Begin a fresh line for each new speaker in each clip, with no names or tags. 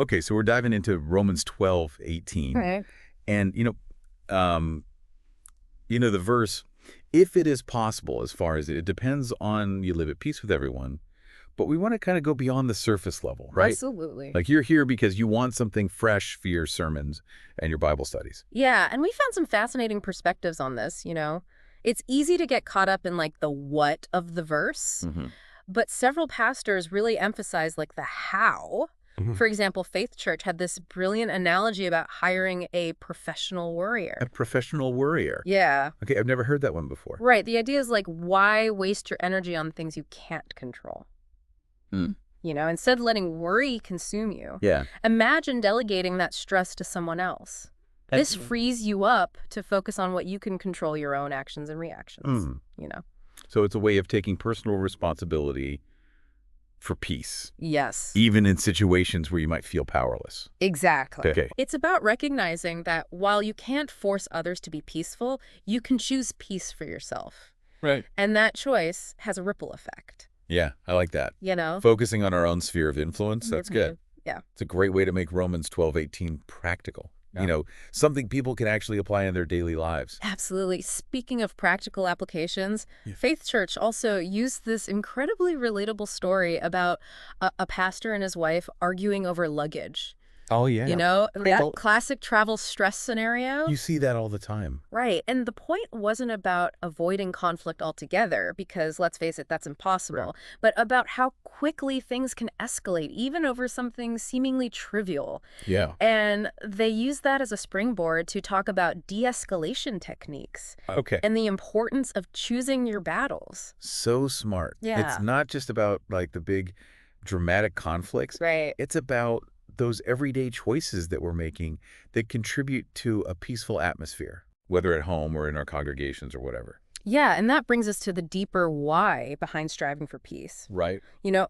Okay, so we're diving into Romans 12:18.
Right.
And, the verse, if it is possible, as far as it depends on you live at peace with everyone, but we want to kind of go beyond the surface level, right?
Absolutely.
Like you're here because you want something fresh for your sermons and your Bible studies.
Yeah, and we found some fascinating perspectives on this. It's easy to get caught up in like the what of the verse,
Hmm.
but several pastors really emphasize like the how.
Hmm.
For example, Faith Church had this brilliant analogy about hiring a professional
A
warrior.
professional worrier.
Yeah,
Okay, I've never heard that one before.
right. The idea is like, why waste your energy on things you can't control?
Hmm.
Instead of letting worry consume you,
Yeah.
imagine delegating that stress to someone else. This frees you up to focus on what you can control, your own actions and reactions,
Mm.
you know?
So it's a way of taking personal responsibility for peace,
Yes,
even in situations where you might feel powerless.
exactly.
Okay.
It's about recognizing that while you can't force others to be peaceful, you can choose peace for yourself.
Right.
And that choice has a ripple effect,
Yeah, I like that.
you know?
Focusing on our own sphere of influence, that's good.
Yeah.
It's a great way to make Romans 12:18 practical.
Yeah.
Something people can actually apply in their daily lives.
Absolutely. Speaking of practical applications,
Yeah.
Faith Church also used this incredibly relatable story about a pastor and his wife arguing over luggage.
Oh, yeah.
That classic travel stress scenario.
You see that all the time.
Right. And the point wasn't about avoiding conflict altogether, because let's face it, that's impossible,
Right.
but about how quickly things can escalate, even over something seemingly trivial.
Yeah.
And they use that as a springboard to talk about de-escalation techniques
Okay.
and the importance of choosing your battles.
So smart.
Yeah.
It's not just about like the big dramatic conflicts.
Right.
It's about those everyday choices that we're making that contribute to a peaceful atmosphere, whether at home or in our congregations or whatever.
Yeah, and that brings us to the deeper why behind striving for peace.
Right.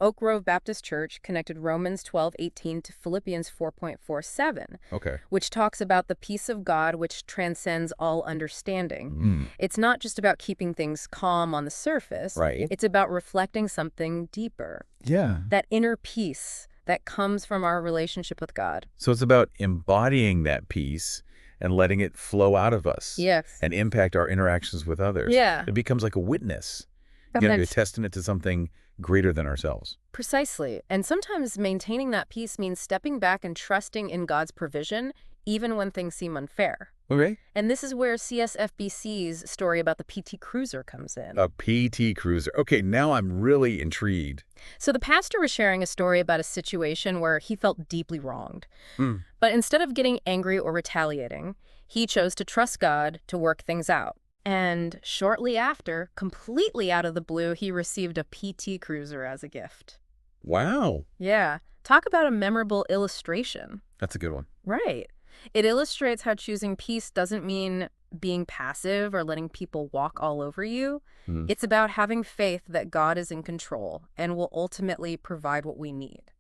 Oak Grove Baptist Church connected Romans 12:18 to Philippians 4.47,
Okay.
which talks about the peace of God which transcends all understanding.
Mm.
It's not just about keeping things calm on the surface.
Right.
It's about reflecting something deeper,
Yeah.
that inner peace that comes from our relationship with God.
So it's about embodying that peace and letting it flow out of us
Yes.
and impact our interactions with others.
Yeah.
It becomes like a witness,
And
a testament to something greater than ourselves.
precisely. And sometimes maintaining that peace means stepping back and trusting in God's provision, even when things seem unfair.
Okay.
And this is where CSFBC's story about the PT Cruiser comes in.
A PT Cruiser. Okay, now I'm really intrigued.
So the pastor was sharing a story about a situation where he felt deeply wronged.
Mm.
But instead of getting angry or retaliating, he chose to trust God to work things out. And shortly after, completely out of the blue, he received a PT Cruiser as a gift.
Wow.
Yeah. Talk about a memorable illustration.
That's a good one.
Right. It illustrates how choosing peace doesn't mean being passive or letting people walk all over you.
Mm.
It's about having faith that God is in control and will ultimately provide what we need.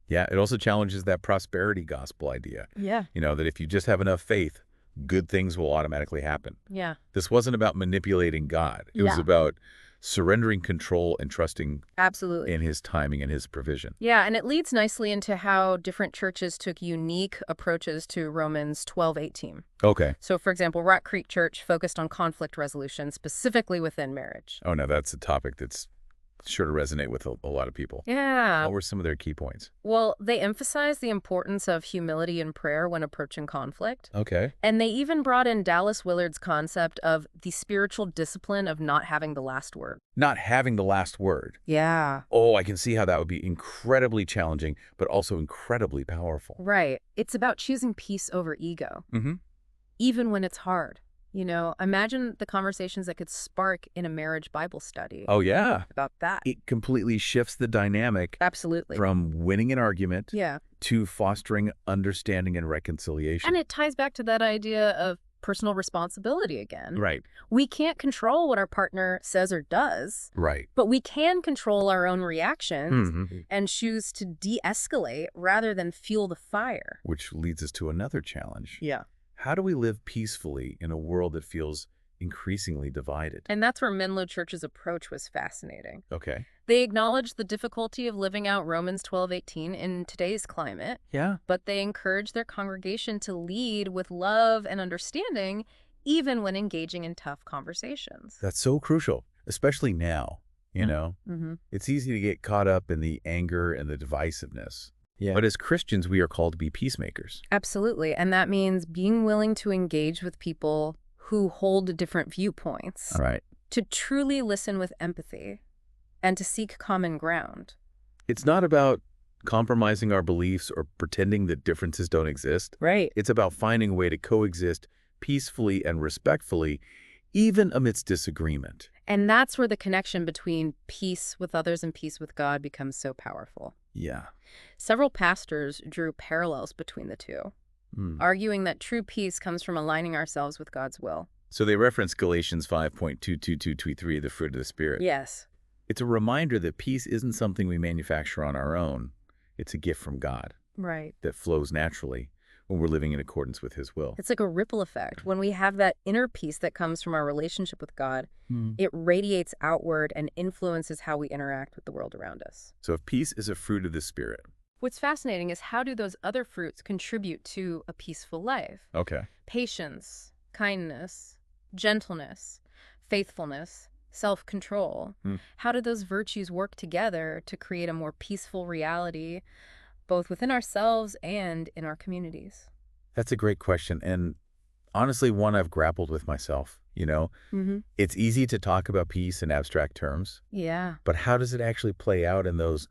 Yeah, it also challenges that prosperity gospel idea.
Yeah.
That if you just have enough faith, good things will automatically happen.
Yeah.
This wasn't about manipulating God. It was
Yeah.
about surrendering control and trusting
Absolutely.
in his timing and his provision.
Yeah, and it leads nicely into how different churches took unique approaches to Romans 12:18.
Okay.
So, for example, Rock Creek Church focused on conflict resolution, specifically within marriage.
Oh, no, that's a topic that's sure to resonate with a lot of people.
Yeah.
What were some of their key points?
Well, they emphasized the importance of humility and prayer when approaching conflict.
Okay.
And they even brought in Dallas Willard's concept of the spiritual discipline of not having the last word.
Not having the last word.
Yeah.
Oh, I can see how that would be incredibly challenging, but also incredibly powerful.
Right. It's about choosing peace over ego,
Mm-hmm.
even when it's hard. Imagine the conversations that could spark in a marriage Bible study
Oh, yeah.
about that.
It completely shifts the dynamic
Absolutely.
from winning an argument
Yeah.
to fostering understanding and reconciliation.
And it ties back to that idea of personal responsibility again.
Right.
We can't control what our partner says or does,
Right.
but we can control our own reactions
Mm-hmm.
and choose to de-escalate rather than fuel the fire.
Which leads us to another challenge.
Yeah.
How do we live peacefully in a world that feels increasingly divided?
And that's where Menlo Church's approach was fascinating.
Okay.
They acknowledge the difficulty of living out Romans 12:18 in today's climate,
Yeah.
but they encourage their congregation to lead with love and understanding, even when engaging in tough conversations.
That's so crucial, especially now, you know?
Mm-hmm.
It's easy to get caught up in the anger and the divisiveness.
Yeah.
But as Christians, we are called to be peacemakers.
Absolutely. And that means being willing to engage with people who hold different viewpoints,
All right.
to truly listen with empathy, and to seek common ground.
It's not about compromising our beliefs or pretending that differences don't exist.
Right.
It's about finding a way to coexist peacefully and respectfully, even amidst disagreement.
And that's where the connection between peace with others and peace with God becomes so powerful.
Yeah.
Several pastors drew parallels between the two, arguing that true peace comes from aligning ourselves with God's will.
So they reference Galatians 5.22223, the fruit of the Spirit.
Yes.
It's a reminder that peace isn't something we manufacture on our own. It's a gift from God
Right.
that flows naturally when we're living in accordance with His will.
It's like a ripple effect. When we have that inner peace that comes from our relationship with God, it radiates outward and influences how we interact with the world around us.
So if peace is a fruit of the Spirit.
What's fascinating is how do those other fruits contribute to a peaceful life?
Okay.
Patience, kindness, gentleness, faithfulness, self-control. How do those virtues work together to create a more peaceful reality, both within ourselves and in our communities?
That's a great question, and honestly, one I've grappled with myself, you know? It's easy to talk about peace in abstract terms,
Yeah.
but how does it actually play out in those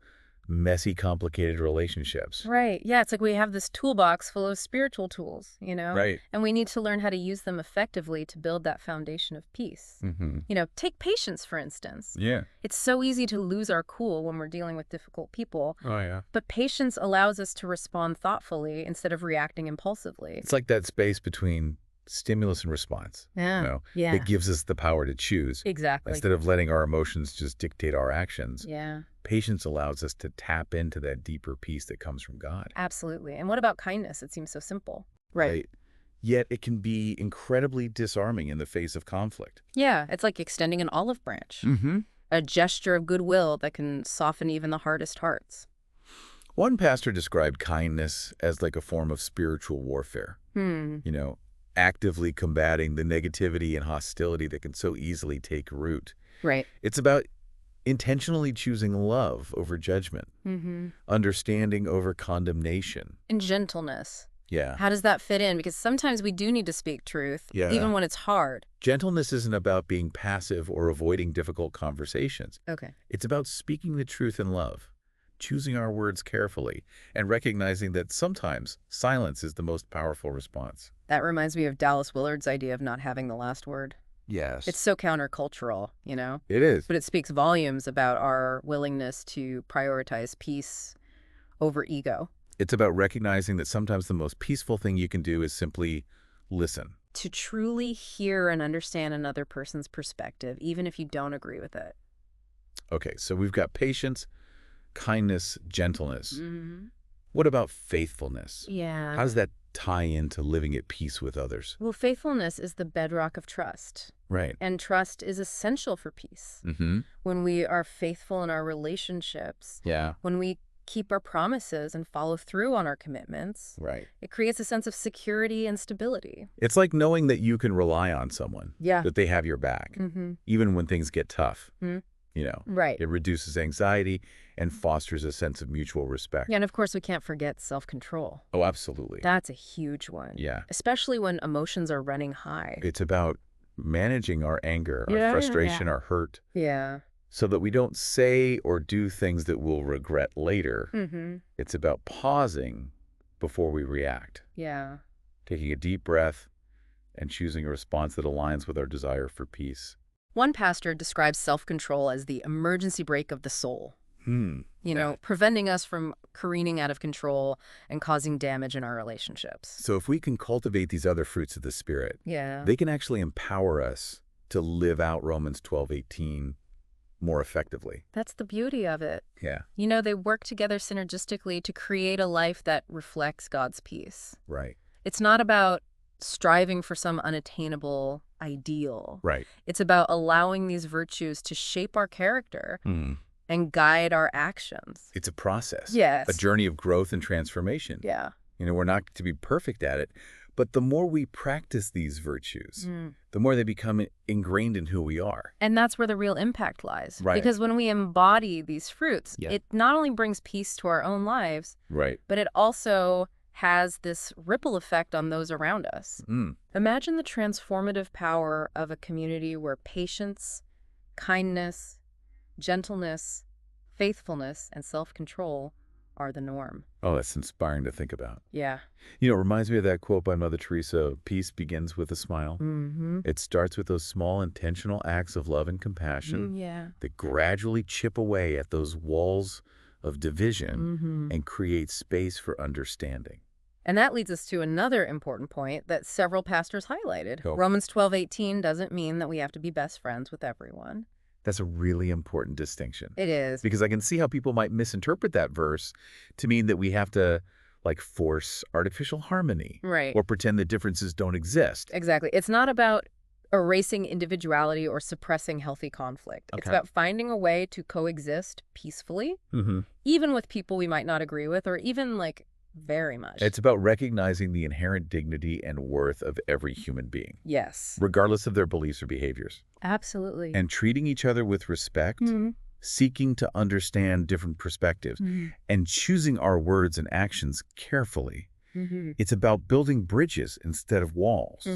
messy, complicated relationships?
Right. Yeah, it's like we have this toolbox full of spiritual tools, you know?
Right.
And we need to learn how to use them effectively to build that foundation of peace. You know, take patience, for instance.
Yeah.
It's so easy to lose our cool when we're dealing with difficult people,
Oh, yeah.
but patience allows us to respond thoughtfully instead of reacting impulsively.
It's like that space between stimulus and response,
Yeah.
you know,
Yeah.
that gives us the power to choose.
Exactly.
Instead of letting our emotions just dictate our actions.
Yeah,
Patience allows us to tap into that deeper peace that comes from God.
absolutely. And what about kindness? It seems so simple.
Yet it can be incredibly disarming in the face of conflict.
Yeah, it's like extending an olive branch, a gesture of goodwill that can soften even the hardest hearts.
One pastor described kindness as like a form of spiritual warfare, you know, actively combating the negativity and hostility that can so easily take root.
Right.
It's about intentionally choosing love over judgment, understanding over condemnation.
And gentleness.
Yeah.
How does that fit in? Because sometimes we do need to speak truth,
Yeah.
even when it's hard.
Gentleness isn't about being passive or avoiding difficult conversations.
Okay.
It's about speaking the truth in love, choosing our words carefully, and recognizing that sometimes silence is the most powerful response.
That reminds me of Dallas Willard's idea of not having the last word.
Yes.
It's so countercultural, you know?
It is.
But it speaks volumes about our willingness to prioritize peace over ego.
It's about recognizing that sometimes the most peaceful thing you can do is simply listen.
To truly hear and understand another person's perspective, even if you don't agree with it.
Okay, so we've got patience, kindness, gentleness. What about faithfulness?
Yeah.
How does that tie into living at peace with others?
Well, faithfulness is the bedrock of trust.
Right.
And trust is essential for peace. When we are faithful in our relationships,
Yeah.
when we keep our promises and follow through on our commitments,
Right.
it creates a sense of security and stability.
It's like knowing that you can rely on someone.
Yeah.
That they have your back, even when things get tough. You know,
Right.
it reduces anxiety and fosters a sense of mutual respect.
Yeah, and of course we can't forget self-control.
Oh, absolutely.
That's a huge one.
Yeah.
Especially when emotions are running high.
It's about managing our anger, our
Yeah,
frustration,
yeah.
our hurt,
Yeah.
so that we don't say or do things that we'll regret later. It's about pausing before we react,
Yeah.
taking a deep breath, and choosing a response that aligns with our desire for peace.
One pastor describes self-control as the emergency brake of the soul. You know, preventing us from careening out of control and causing damage in our relationships.
So if we can cultivate these other fruits of the Spirit,
Yeah.
they can actually empower us to live out Romans 12:18 more effectively.
That's the beauty of it.
Yeah.
You know, they work together synergistically to create a life that reflects God's peace.
Right.
It's not about striving for some unattainable ideal.
Right.
It's about allowing these virtues to shape our character and guide our actions.
It's a process.
Yes.
A journey of growth and transformation.
Yeah.
We're not to be perfect at it, but the more we practice these virtues, the more they become ingrained in who we are.
And that's where the real impact lies.
Right.
Because when we embody these fruits, it not only brings peace to our own lives,
Right.
but it also has this ripple effect on those around us. Imagine the transformative power of a community where patience, kindness, gentleness, faithfulness, and self-control are the norm.
Oh, that's inspiring to think about.
Yeah.
It reminds me of that quote by Mother Teresa, peace begins with a smile. It starts with those small intentional acts of love and compassion that gradually chip away at those walls of division and create space for understanding.
And that leads us to another important point that several pastors highlighted. Romans 12:18 doesn't mean that we have to be best friends with everyone.
That's a really important distinction.
It is.
Because I can see how people might misinterpret that verse to mean that we have to, force artificial harmony.
Right.
Or pretend that differences don't exist.
Exactly. It's not about erasing individuality or suppressing healthy conflict. It's about finding a way to coexist peacefully, even with people we might not agree with, or even, very much.
It's about recognizing the inherent dignity and worth of every human being.
Yes.
Regardless of their beliefs or behaviors.
Absolutely.
And treating each other with respect, seeking to understand different perspectives, and choosing our words and actions carefully. It's about building bridges instead of walls.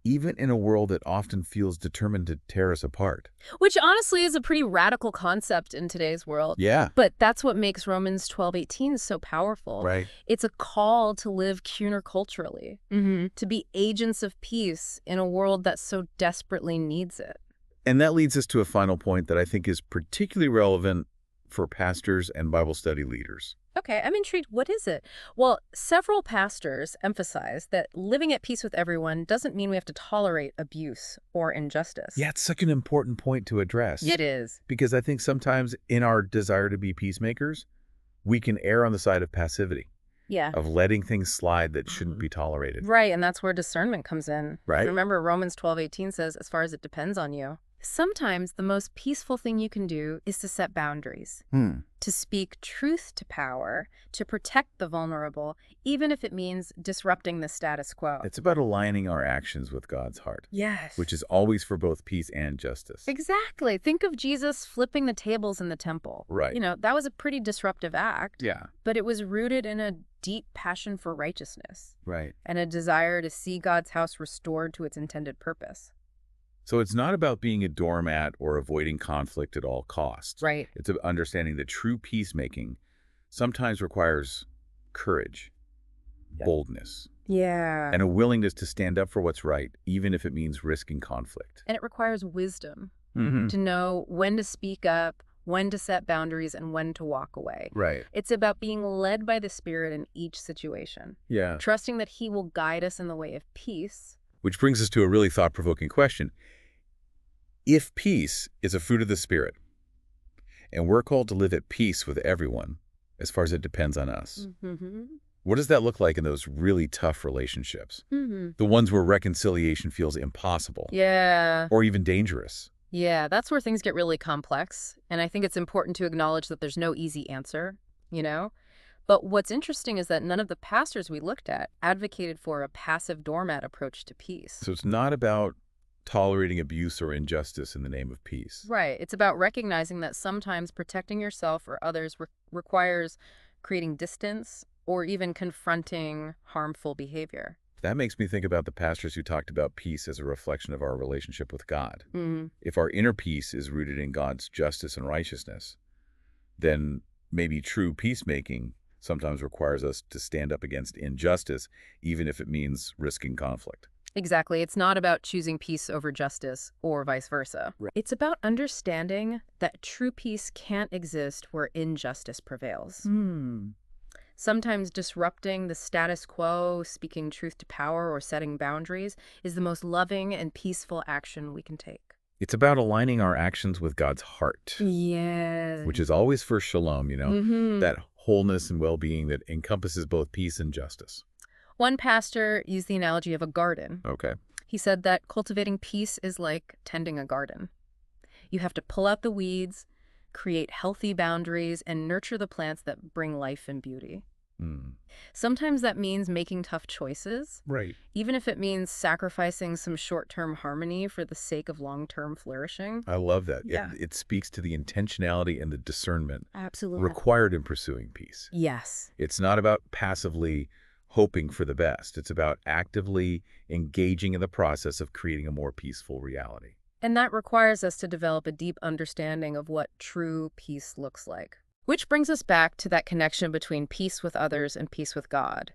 Even in a world that often feels determined to tear us apart.
Which honestly is a pretty radical concept in today's world.
Yeah.
But that's what makes Romans 12:18 so powerful.
Right.
It's a call to live counterculturally, to be agents of peace in a world that so desperately needs it.
And that leads us to a final point that I think is particularly relevant for pastors and Bible study leaders.
Okay, I'm intrigued. What is it? Well, several pastors emphasize that living at peace with everyone doesn't mean we have to tolerate abuse or injustice.
Yeah, it's such an important point to address.
It is.
Because I think sometimes in our desire to be peacemakers, we can err on the side of passivity.
Yeah.
Of letting things slide that shouldn't be tolerated.
Right, and that's where discernment comes in.
Right.
Remember, Romans 12:18 says, as far as it depends on you. Sometimes the most peaceful thing you can do is to set boundaries, to speak truth to power, to protect the vulnerable, even if it means disrupting the status quo.
It's about aligning our actions with God's heart.
Yes.
Which is always for both peace and justice.
Exactly. Think of Jesus flipping the tables in the temple.
Right.
That was a pretty disruptive act.
Yeah.
But it was rooted in a deep passion for righteousness.
Right.
And a desire to see God's house restored to its intended purpose.
So it's not about being a doormat or avoiding conflict at all costs.
Right.
It's about understanding that true peacemaking sometimes requires courage, boldness, and a willingness to stand up for what's right, even if it means risking conflict.
And it requires wisdom to know when to speak up, when to set boundaries, and when to walk away.
Right.
It's about being led by the Spirit in each situation.
Yeah.
Trusting that He will guide us in the way of peace.
Which brings us to a really thought-provoking question. If peace is a fruit of the Spirit, and we're called to live at peace with everyone, as far as it depends on us, what does that look like in those really tough relationships? The ones where reconciliation feels impossible.
Yeah.
Or even dangerous.
Yeah, that's where things get really complex. And I think it's important to acknowledge that there's no easy answer, But what's interesting is that none of the pastors we looked at advocated for a passive doormat approach to peace.
So it's not about tolerating abuse or injustice in the name of peace.
Right. It's about recognizing that sometimes protecting yourself or others requires creating distance or even confronting harmful behavior.
That makes me think about the pastors who talked about peace as a reflection of our relationship with God. If our inner peace is rooted in God's justice and righteousness, then maybe true peacemaking sometimes requires us to stand up against injustice, even if it means risking conflict.
Exactly. It's not about choosing peace over justice or vice versa. Right. It's about understanding that true peace can't exist where injustice prevails. Sometimes disrupting the status quo, speaking truth to power, or setting boundaries is the most loving and peaceful action we can take.
It's about aligning our actions with God's heart.
Yeah.
Which is always for shalom, that wholeness and well-being that encompasses both peace and justice.
One pastor used the analogy of a garden.
Okay.
He said that cultivating peace is like tending a garden. You have to pull out the weeds, create healthy boundaries, and nurture the plants that bring life and beauty.
Hmm.
Sometimes that means making tough choices,
Right.
even if it means sacrificing some short-term harmony for the sake of long-term flourishing.
I love that.
Yeah.
It speaks to the intentionality and the discernment
Absolutely.
required in pursuing peace.
Yes.
It's not about passively hoping for the best. It's about actively engaging in the process of creating a more peaceful reality.
And that requires us to develop a deep understanding of what true peace looks like. Which brings us back to that connection between peace with others and peace with God.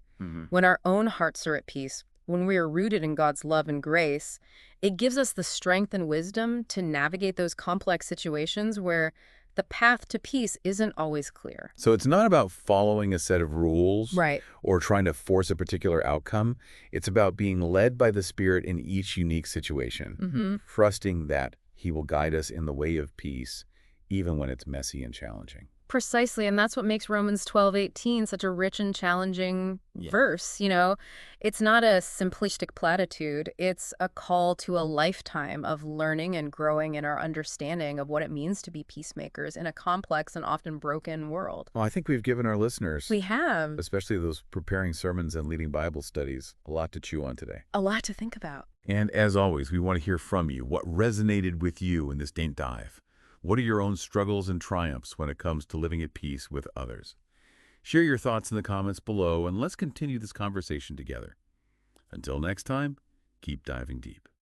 When our own hearts are at peace, when we are rooted in God's love and grace, it gives us the strength and wisdom to navigate those complex situations where the path to peace isn't always clear.
So it's not about following a set of rules
Right.
or trying to force a particular outcome. It's about being led by the Spirit in each unique situation, trusting that He will guide us in the way of peace, even when it's messy and challenging.
Precisely, and that's what makes Romans 12:18 such a rich and challenging verse, you know? It's not a simplistic platitude. It's a call to a lifetime of learning and growing in our understanding of what it means to be peacemakers in a complex and often broken world.
Well, I think we've given our listeners,
We have
especially those preparing sermons and leading Bible studies, a lot to chew on today.
a lot to think about.
And as always, we want to hear from you. What resonated with you in this Daint Dive? What are your own struggles and triumphs when it comes to living at peace with others? Share your thoughts in the comments below, and let's continue this conversation together. Until next time, keep diving deep.